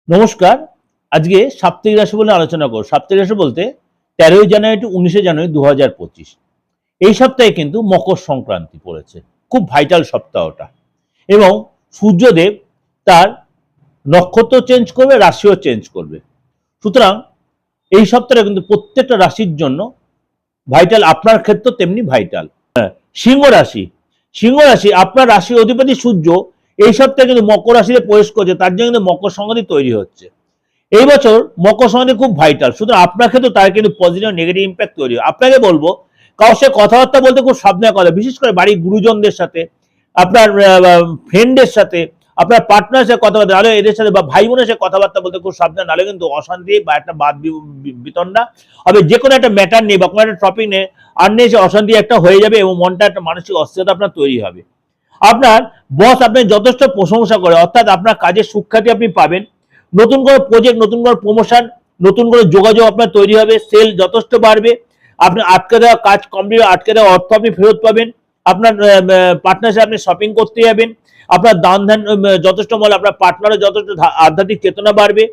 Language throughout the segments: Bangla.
নমস্কার। আজকে সাপ্তাহিক রাশি বলে আলোচনা করব। সাপ্তাহিক রাশি বলতে 13ই জানুয়ারি টু 19শে জানুয়ারি 2025। এই সপ্তাহে কিন্তু মকর সংক্রান্তি পড়েছে। খুব ভাইটাল সপ্তাহটা। এবং সূর্যদেব তার নক্ষত্র চেঞ্জ করবে, রাশিও চেঞ্জ করবে। সুতরাং এই সপ্তাহে কিন্তু প্রত্যেকটা রাশির জন্য ভাইটাল, আপনার ক্ষেত্রে তেমনি ভাইটাল। সিংহ রাশি, সিংহ রাশি আপনার রাশির অধিপতি সূর্য এই সপ্তাহে কিন্তু মকর রাশিতে প্রবেশ করছে, তার জন্য কিন্তু মকর সংক্রান্তি তৈরি হচ্ছে। এই বছর মকর সংক্রান্তি খুব ভাইটাল, সুতরাং আপনার ক্ষেত্রে তার কিন্তু পজিটিভ নেগেটিভ ইম্প্যাক্ট তৈরি হয়। আপনাকে বলবো কারোর সাথে কথাবার্তা বলতে খুব সাবধানে কথা, বিশেষ করে বাড়ির গুরুজনদের সাথে, আপনার ফ্রেন্ডের সাথে, আপনার পার্টনারের সাথে কথাবার্তা, নাহলে এদের সাথে বা ভাই বোনের সাথে কথাবার্তা বলতে খুব সাবধান, নাহলে কিন্তু অশান্তি বা একটা বাদ বিতণ্ডা হবে। যে কোনো একটা ম্যাটার নিয়ে বা কোনো একটা টপিক নিয়ে আর নিয়ে এসে অশান্তি একটা হয়ে যাবে এবং মনটা একটা মানসিক অস্থিরতা আপনার তৈরি হবে। আপনার বস আপনি যথেষ্ট প্রশংসা করে, অর্থাৎ আপনার কাজের সুখ্যাতি আপনি পাবেন। নতুন করে প্রজেক্ট, নতুন করে প্রমোশন, নতুন করে যোগাযোগ আপনার তৈরি হবে। সেল যথেষ্ট বাড়বে। আপনি আটকে দেওয়া কাজ কমপ্লিট, আটকে দেওয়া অর্থ আপনি ফেরত পাবেন। আপনার পার্টনার সাথে আপনি শপিং করতে যাবেন। আপনার দান ধ্যান যথেষ্ট বলে, আপনার পার্টনারের যথেষ্ট আধ্যাত্মিক চেতনা বাড়বে।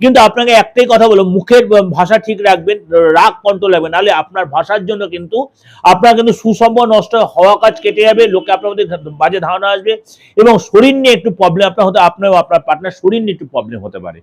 কিন্তু আপনাকে একটাই কথা বলবো, মুখের ভাষা ঠিক রাখবেন, রাগ কন্ট্রোল রাখবেন, নাহলে আপনার ভাষার জন্য কিন্তু আপনার কিন্তু সুসম্পর্ক নষ্ট হওয়া কাজ কেটে যাবে, লোকে আপনার মধ্যে বাজে ধারণা আসবে এবং শরীর নিয়ে একটু প্রবলেম আপনার হতে, আপনার পার্টনার শরীর নিয়ে একটু প্রবলেম হতে পারে।